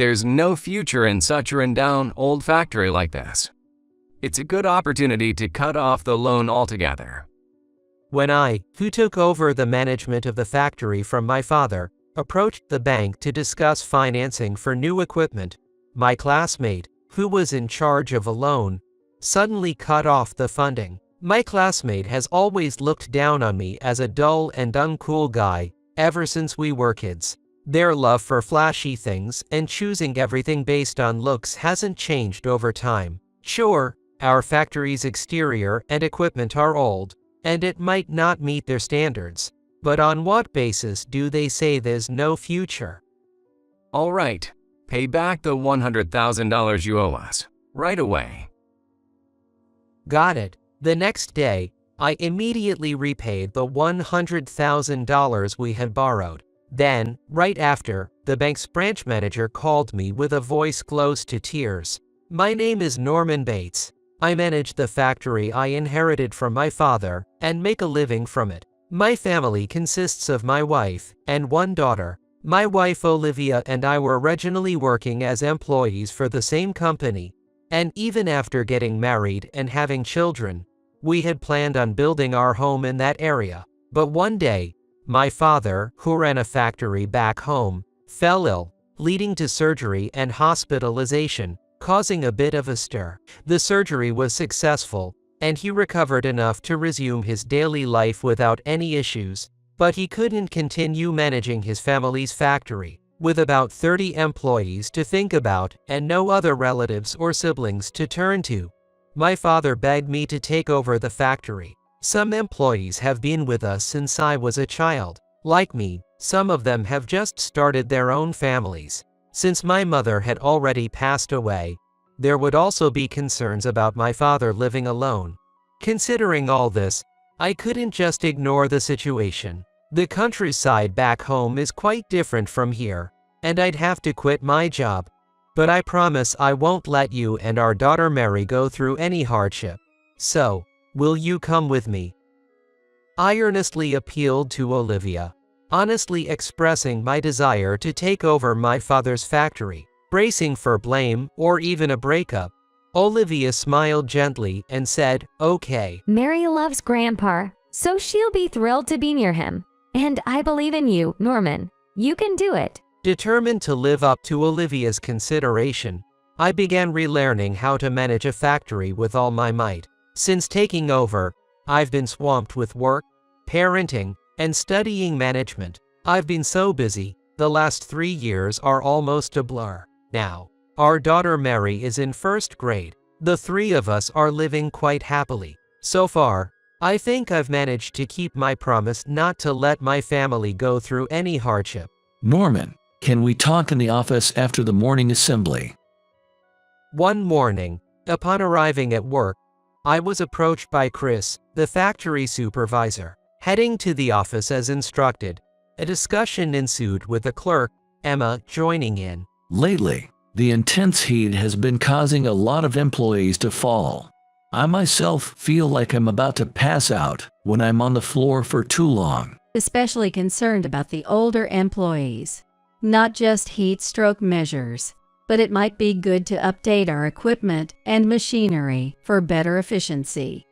There's no future in such a rundown old factory like this. It's a good opportunity to cut off the loan altogether. When I, who took over the management of the factory from my father, approached the bank to discuss financing for new equipment, my classmate, who was in charge of a loan, suddenly cut off the funding. My classmate has always looked down on me as a dull and uncool guy ever since we were kids. Their love for flashy things and choosing everything based on looks hasn't changed over time. Sure, our factory's exterior and equipment are old, and it might not meet their standards, but on what basis do they say there's no future? All right, pay back the $100,000 you owe us, right away. Got it. The next day, I immediately repaid the $100,000 we had borrowed. Then, right after, the bank's branch manager called me with a voice close to tears. My name is Norman Bates. I manage the factory I inherited from my father and make a living from it. My family consists of my wife and one daughter. My wife Olivia and I were originally working as employees for the same company, and even after getting married and having children, we had planned on building our home in that area. But one day, my father, who ran a factory back home, fell ill, leading to surgery and hospitalization, causing a bit of a stir. The surgery was successful, and he recovered enough to resume his daily life without any issues, but he couldn't continue managing his family's factory, with about 30 employees to think about and no other relatives or siblings to turn to. My father begged me to take over the factory. Some employees have been with us since I was a child. Like me, some of them have just started their own families. Since my mother had already passed away, there would also be concerns about my father living alone. Considering all this, I couldn't just ignore the situation. The countryside back home is quite different from here, and I'd have to quit my job. But I promise I won't let you and our daughter Mary go through any hardship. So, will you come with me? I earnestly appealed to Olivia, honestly expressing my desire to take over my father's factory. Bracing for blame or even a breakup, Olivia smiled gently and said, "Okay." Mary loves Grandpa, so she'll be thrilled to be near him. And I believe in you, Norman. You can do it. Determined to live up to Olivia's consideration, I began relearning how to manage a factory with all my might. Since taking over, I've been swamped with work, parenting, and studying management. I've been so busy, the last 3 years are almost a blur. Now, our daughter Mary is in first grade. The three of us are living quite happily. So far, I think I've managed to keep my promise not to let my family go through any hardship. Norman, can we talk in the office after the morning assembly? One morning, upon arriving at work, I was approached by Chris, the factory supervisor. Heading to the office as instructed, a discussion ensued with the clerk, Emma, joining in. Lately, the intense heat has been causing a lot of employees to fall. I myself feel like I'm about to pass out when I'm on the floor for too long. Especially concerned about the older employees. Not just heat stroke measures, but it might be good to update our equipment and machinery for better efficiency.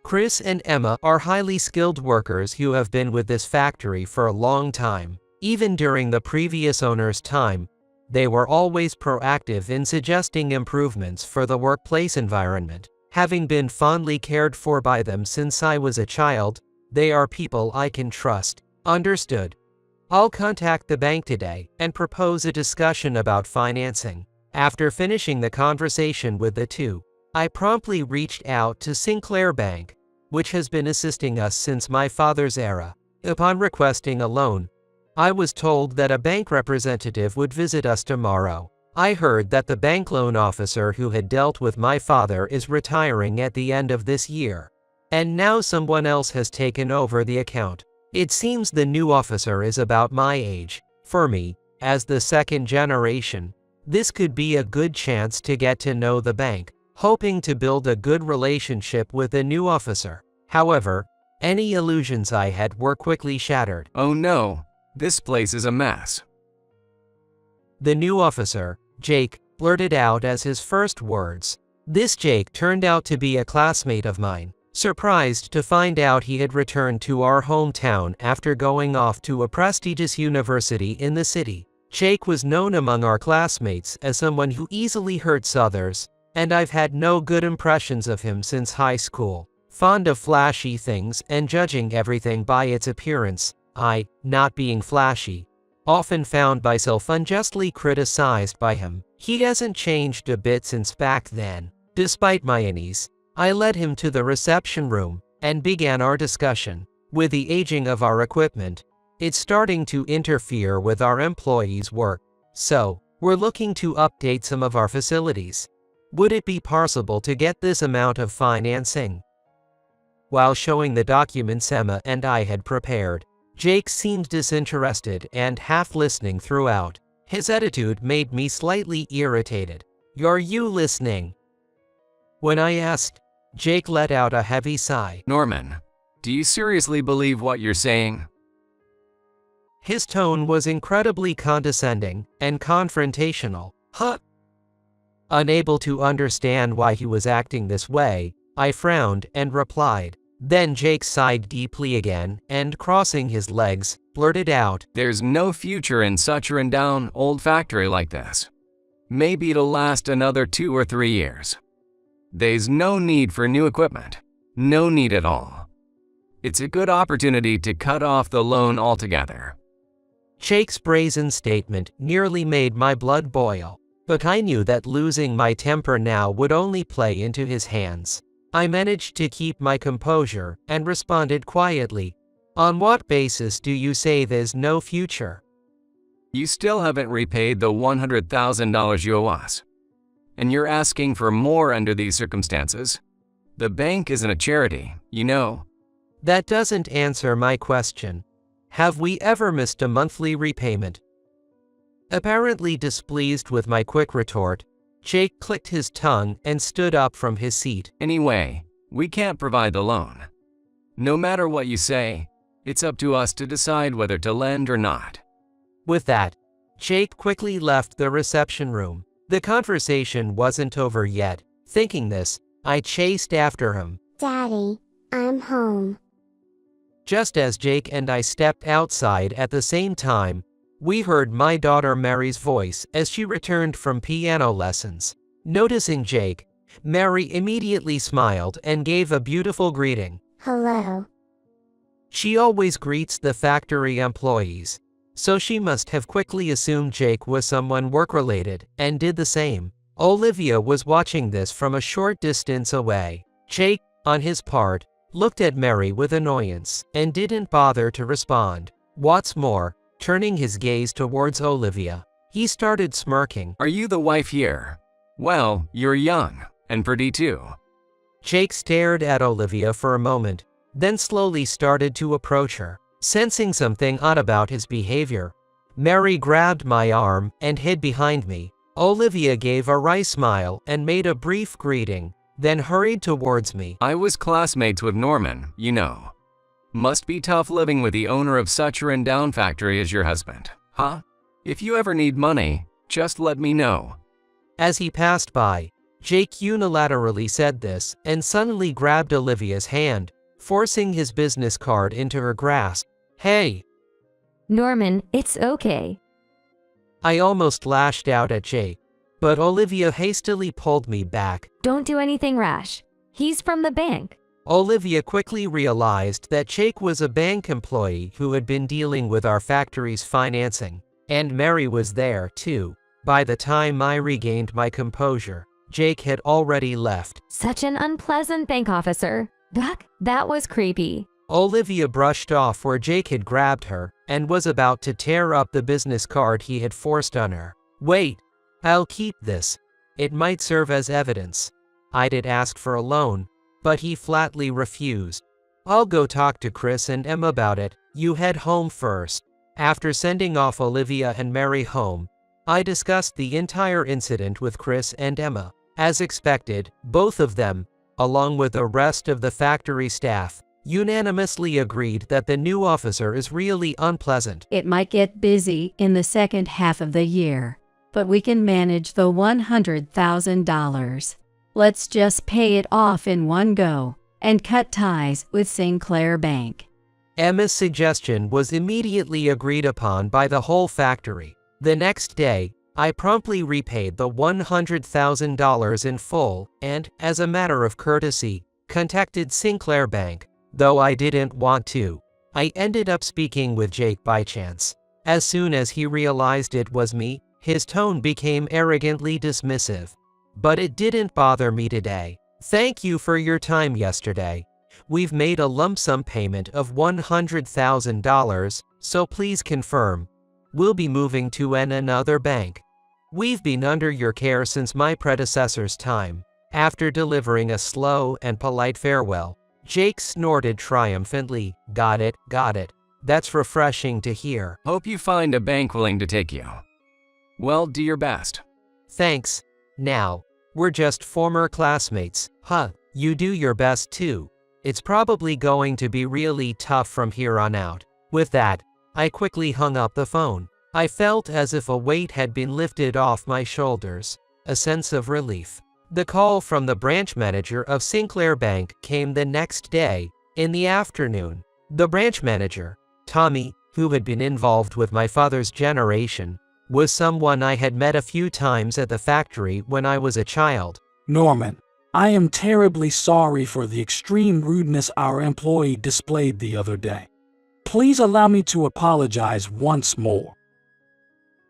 Chris and Emma are highly skilled workers who have been with this factory for a long time. Even during the previous owner's time, they were always proactive in suggesting improvements for the workplace environment. Having been fondly cared for by them since I was a child, they are people I can trust. Understood. I'll contact the bank today and propose a discussion about financing. After finishing the conversation with the two, I promptly reached out to Sinclair Bank, which has been assisting us since my father's era. Upon requesting a loan, I was told that a bank representative would visit us tomorrow. I heard that the bank loan officer who had dealt with my father is retiring at the end of this year, and now someone else has taken over the account. It seems the new officer is about my age. For me, as the second generation, this could be a good chance to get to know the bank, hoping to build a good relationship with the new officer. However, any illusions I had were quickly shattered. Oh no, this place is a mess. The new officer, Jake blurted out as his first words. This Jake turned out to be a classmate of mine. Surprised to find out he had returned to our hometown after going off to a prestigious university in the city. Jake was known among our classmates as someone who easily hurts others, and I've had no good impressions of him since high school. Fond of flashy things and judging everything by its appearance, I, not being flashy, often found myself unjustly criticized by him. He hasn't changed a bit since back then. Despite my unease, I led him to the reception room and began our discussion. With the aging of our equipment, it's starting to interfere with our employees' work, so we're looking to update some of our facilities. Would it be possible to get this amount of financing? While showing the documents Emma and I had prepared, Jake seemed disinterested and half listening throughout. His attitude made me slightly irritated. "Are you listening?" When I asked, Jake let out a heavy sigh. Norman, do you seriously believe what you're saying? His tone was incredibly condescending and confrontational. Huh? Unable to understand why he was acting this way, I frowned and replied. Then Jake sighed deeply again and, crossing his legs, blurted out, "There's no future in such a rundown old factory like this. Maybe it'll last another 2 or 3 years. There's no need for new equipment. No need at all. It's a good opportunity to cut off the loan altogether." Jake's brazen statement nearly made my blood boil, but I knew that losing my temper now would only play into his hands. I managed to keep my composure and responded quietly. "On what basis do you say there's no future?" You still haven't repaid the $100,000 you owe us. And you're asking for more under these circumstances? The bank isn't a charity, you know. That doesn't answer my question. Have we ever missed a monthly repayment? Apparently displeased with my quick retort, Jake clicked his tongue and stood up from his seat. Anyway, we can't provide the loan. No matter what you say, it's up to us to decide whether to lend or not. With that, Jake quickly left the reception room. The conversation wasn't over yet. Thinking this, I chased after him. "Daddy, I'm home." Just as Jake and I stepped outside at the same time, we heard my daughter Mary's voice as she returned from piano lessons. Noticing Jake, Mary immediately smiled and gave a beautiful greeting. "Hello." She always greets the factory employees, so she must have quickly assumed Jake was someone work-related and did the same. Olivia was watching this from a short distance away. Jake, on his part, looked at Mary with annoyance and didn't bother to respond. What's more, turning his gaze towards Olivia, he started smirking. "Are you the wife here? Well, you're young, and pretty too." Jake stared at Olivia for a moment, then slowly started to approach her. Sensing something odd about his behavior, Mary grabbed my arm and hid behind me. Olivia gave a wry smile and made a brief greeting, then hurried towards me. "I was classmates with Norman, you know. Must be tough living with the owner of such a rundown factory as your husband, huh? If you ever need money, just let me know." As he passed by, Jake unilaterally said this and suddenly grabbed Olivia's hand, forcing his business card into her grasp. "Hey!" Norman, it's okay. I almost lashed out at Jake, but Olivia hastily pulled me back. Don't do anything rash. He's from the bank. Olivia quickly realized that Jake was a bank employee who had been dealing with our factory's financing, and Mary was there too. By the time I regained my composure, Jake had already left. Such an unpleasant bank officer. Duck, that was creepy. Olivia brushed off where Jake had grabbed her and was about to tear up the business card he had forced on her. "Wait, I'll keep this. It might serve as evidence." I did ask for a loan, but he flatly refused. "I'll go talk to Chris and Emma about it. You head home first." After sending off Olivia and Mary home, I discussed the entire incident with Chris and Emma. As expected, both of them, along with the rest of the factory staff, unanimously agreed that the new officer is really unpleasant. It might get busy in the second half of the year. but we can manage the $100,000. Let's just pay it off in one go and cut ties with Sinclair Bank." Emma's suggestion was immediately agreed upon by the whole factory. The next day, I promptly repaid the $100,000 in full and, as a matter of courtesy, contacted Sinclair Bank, though I didn't want to. I ended up speaking with Jake by chance. As soon as he realized it was me, his tone became arrogantly dismissive. But it didn't bother me today. "Thank you for your time yesterday. We've made a lump sum payment of $100,000, so please confirm. We'll be moving to another bank. We've been under your care since my predecessor's time." After delivering a slow and polite farewell, Jake snorted triumphantly. Got it. That's refreshing to hear." Hope you find a bank willing to take you. Well, do your best. "Thanks. Now, we're just former classmates, huh? You do your best too. It's probably going to be really tough from here on out." With that, I quickly hung up the phone. I felt as if a weight had been lifted off my shoulders, a sense of relief. The call from the branch manager of Sinclair Bank came the next day, in the afternoon. The branch manager, Tommy, who had been involved with my father's generation, was someone I had met a few times at the factory when I was a child. "Norman, I am terribly sorry for the extreme rudeness our employee displayed the other day. Please allow me to apologize once more."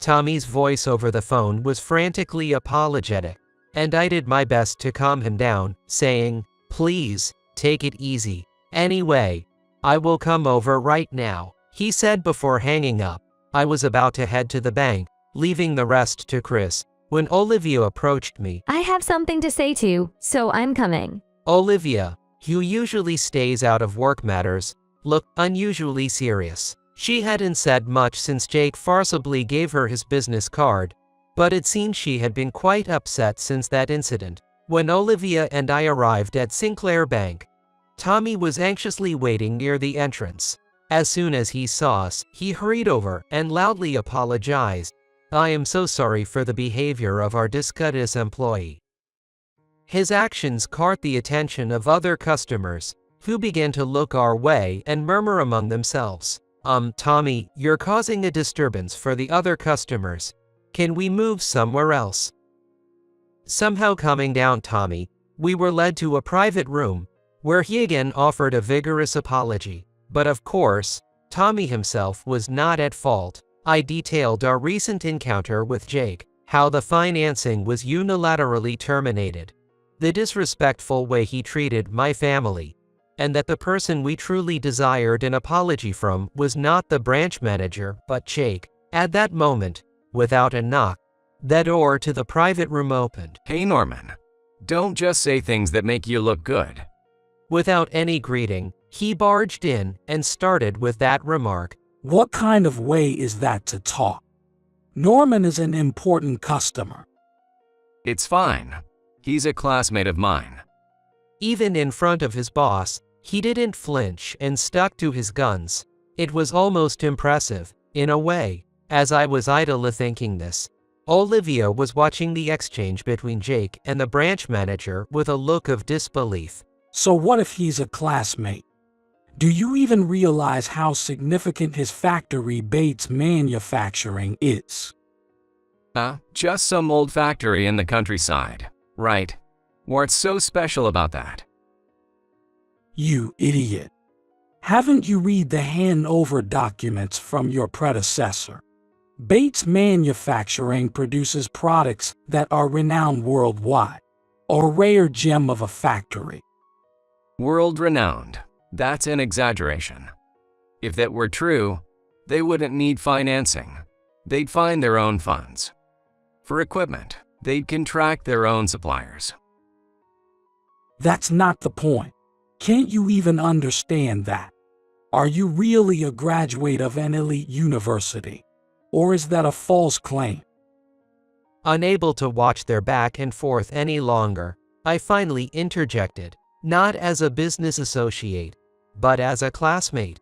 Tommy's voice over the phone was frantically apologetic, and I did my best to calm him down, saying, "Please, take it easy. Anyway, I will come over right now," he said before hanging up. I was about to head to the bank, leaving the rest to Chris, when Olivia approached me. I have something to say too, so I'm coming. Olivia, who usually stays out of work matters, looked unusually serious. She hadn't said much since Jake forcibly gave her his business card, but it seemed she had been quite upset since that incident. When Olivia and I arrived at Sinclair Bank, Tommy was anxiously waiting near the entrance. As soon as he saw us, he hurried over and loudly apologized. "I am so sorry for the behavior of our discourteous employee." His actions caught the attention of other customers, who began to look our way and murmur among themselves. Tommy, you're causing a disturbance for the other customers. Can we move somewhere else?" Somehow calming down Tommy, we were led to a private room, where he again offered a vigorous apology. But of course, Tommy himself was not at fault. I detailed our recent encounter with Jake, how the financing was unilaterally terminated, the disrespectful way he treated my family, and that the person we truly desired an apology from was not the branch manager, but Jake. At that moment, without a knock, the door to the private room opened. Hey Norman, don't just say things that make you look good. Without any greeting, he barged in and started with that remark. "What kind of way is that to talk? Norman is an important customer." It's fine. He's a classmate of mine. Even in front of his boss, he didn't flinch and stuck to his guns. It was almost impressive, in a way. As I was idly thinking this, Olivia was watching the exchange between Jake and the branch manager with a look of disbelief. "So what if he's a classmate? Do you even realize how significant his factory, Bates Manufacturing, is?" Just some old factory in the countryside, right? What's so special about that? "You idiot. Haven't you read the handover documents from your predecessor? Bates Manufacturing produces products that are renowned worldwide. A rare gem of a factory." World-renowned. That's an exaggeration. If that were true, they wouldn't need financing. They'd find their own funds. For equipment, they'd contract their own suppliers. "That's not the point. Can't you even understand that? Are you really a graduate of an elite university? Or is that a false claim?" Unable to watch their back and forth any longer, I finally interjected, not as a business associate, but as a classmate.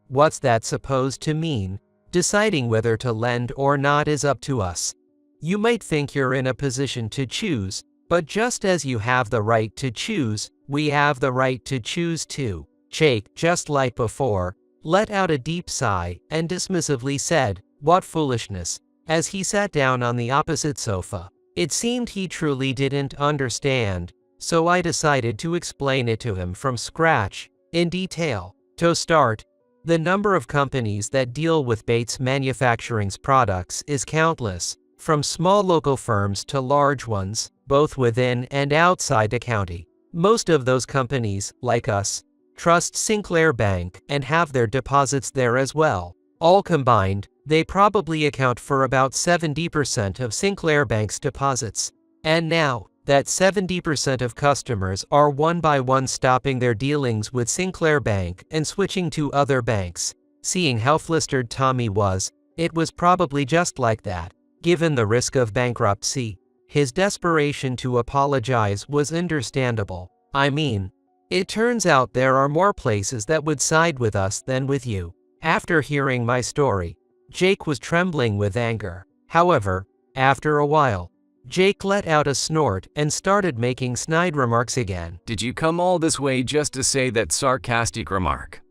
What's that supposed to mean? Deciding whether to lend or not is up to us. You might think you're in a position to choose, but just as you have the right to choose, we have the right to choose too. Jake, just like before, let out a deep sigh and dismissively said, "What foolishness," as he sat down on the opposite sofa. It seemed he truly didn't understand, so I decided to explain it to him from scratch, in detail. To start, the number of companies that deal with Bates Manufacturing's products is countless, from small local firms to large ones, both within and outside the county. Most of those companies, like us, trust Sinclair Bank and have their deposits there as well. All combined, they probably account for about 70% of Sinclair Bank's deposits. And now, that 70% of customers are one by one stopping their dealings with Sinclair Bank and switching to other banks. Seeing how flustered Tommy was, it was probably just like that. Given the risk of bankruptcy, his desperation to apologize was understandable. I mean, it turns out there are more places that would side with us than with you. After hearing my story, Jake was trembling with anger. However, after a while, Jake let out a snort and started making snide remarks again. Did you come all this way just to say that sarcastic remark?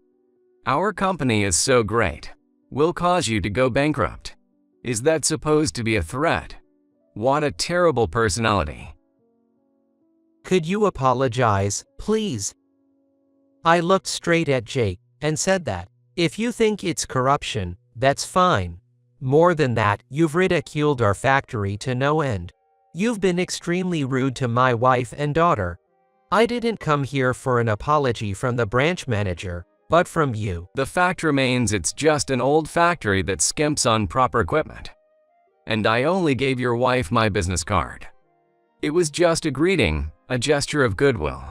Our company is so great. We'll cause you to go bankrupt. Is that supposed to be a threat? What a terrible personality. Could you apologize, please? I looked straight at Jake and said that, if you think it's corruption, that's fine. More than that, you've ridiculed our factory to no end. You've been extremely rude to my wife and daughter. I didn't come here for an apology from the branch manager, but from you. The fact remains it's just an old factory that skimps on proper equipment. And I only gave your wife my business card. It was just a greeting, a gesture of goodwill.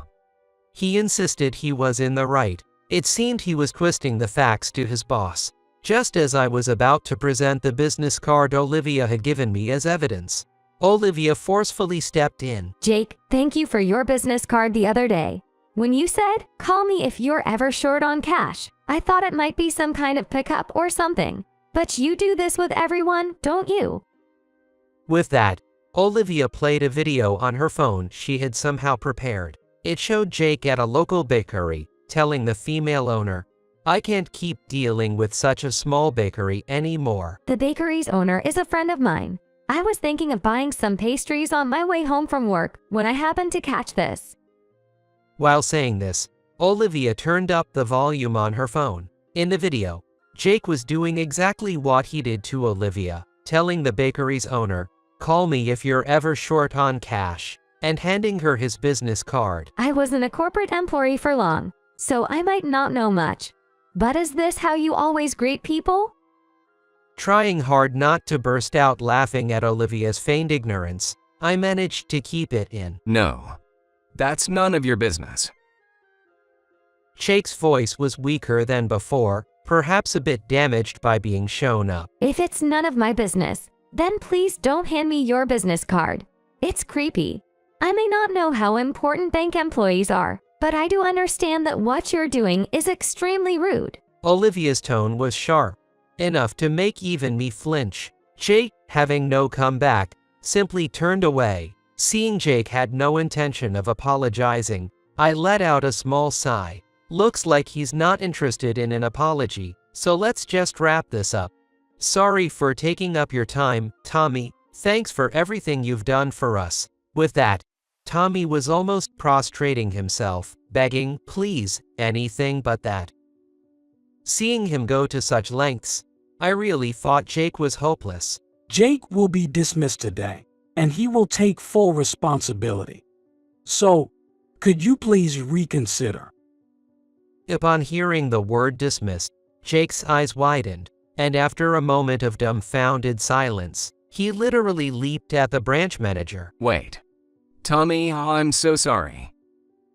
He insisted he was in the right. It seemed he was twisting the facts to his boss. Just as I was about to present the business card Olivia had given me as evidence, Olivia forcefully stepped in. Jake, thank you for your business card the other day. When you said, "Call me if you're ever short on cash," I thought it might be some kind of pickup or something. But you do this with everyone, don't you? With that, Olivia played a video on her phone she had somehow prepared. It showed Jake at a local bakery, telling the female owner, "I can't keep dealing with such a small bakery anymore." The bakery's owner is a friend of mine. I was thinking of buying some pastries on my way home from work when I happened to catch this. While saying this, Olivia turned up the volume on her phone. In the video, Jake was doing exactly what he did to Olivia, telling the bakery's owner, "Call me if you're ever short on cash," and handing her his business card. I wasn't a corporate employee for long, so I might not know much. But is this how you always greet people? Trying hard not to burst out laughing at Olivia's feigned ignorance, I managed to keep it in. No. That's none of your business. Jake's voice was weaker than before, perhaps a bit damaged by being shown up. If it's none of my business, then please don't hand me your business card. It's creepy. I may not know how important bank employees are, but I do understand that what you're doing is extremely rude. Olivia's tone was sharp, enough to make even me flinch. Jake, having no comeback, simply turned away. Seeing Jake had no intention of apologizing, I let out a small sigh. Looks like he's not interested in an apology, so let's just wrap this up. Sorry for taking up your time, Tommy. Thanks for everything you've done for us. With that, Tommy was almost prostrating himself, begging, please, anything but that. Seeing him go to such lengths, I really thought Jake was hopeless. Jake will be dismissed today, and he will take full responsibility. So, could you please reconsider? Upon hearing the word dismissed, Jake's eyes widened, and after a moment of dumbfounded silence, he literally leaped at the branch manager. Wait. Tommy, I'm so sorry.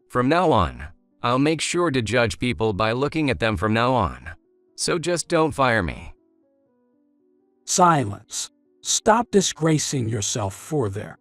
From now on, I'll make sure to judge people by looking at them from now on. So just don't fire me. Silence. Stop disgracing yourself further.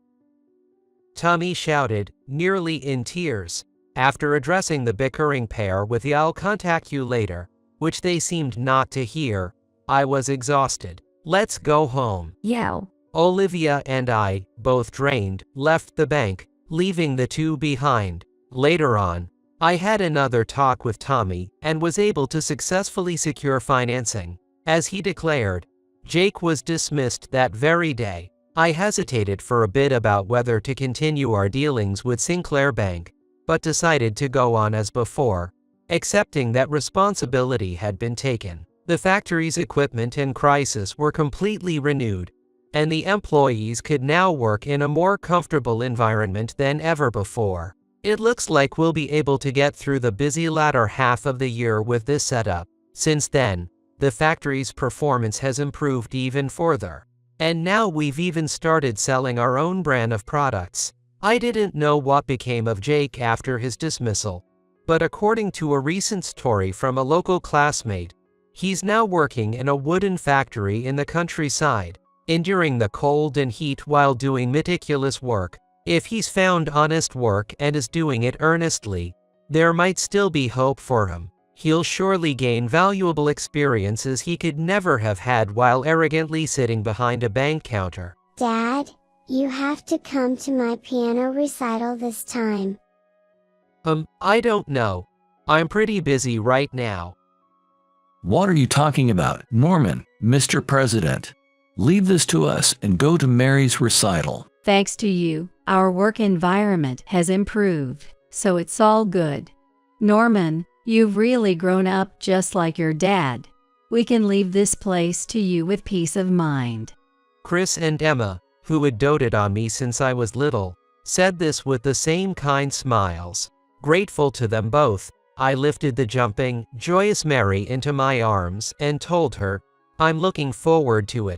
Tommy shouted, nearly in tears, after addressing the bickering pair with the "I'll contact you later," which they seemed not to hear. I was exhausted. Let's go home. Yo, Olivia and I, both drained, left the bank, leaving the two behind. Later on, I had another talk with Tommy and was able to successfully secure financing. As he declared, Jake was dismissed that very day. I hesitated for a bit about whether to continue our dealings with Sinclair Bank, but decided to go on as before, accepting that responsibility had been taken. The factory's equipment and crisis were completely renewed, and the employees could now work in a more comfortable environment than ever before. It looks like we'll be able to get through the busy latter half of the year with this setup. Since then, the factory's performance has improved even further. And now we've even started selling our own brand of products. I didn't know what became of Jake after his dismissal, but according to a recent story from a local classmate, he's now working in a wooden factory in the countryside, enduring the cold and heat while doing meticulous work. If he's found honest work and is doing it earnestly, there might still be hope for him. He'll surely gain valuable experiences he could never have had while arrogantly sitting behind a bank counter. Dad, you have to come to my piano recital this time. I don't know. I'm pretty busy right now. What are you talking about, Norman, Mr. President? Leave this to us and go to Mary's recital. Thanks to you, our work environment has improved, so it's all good. Norman, you've really grown up just like your dad. We can leave this place to you with peace of mind. Chris and Emma, who had doted on me since I was little, said this with the same kind smiles. Grateful to them both, I lifted the jumping, joyous Mary into my arms and told her, I'm looking forward to it.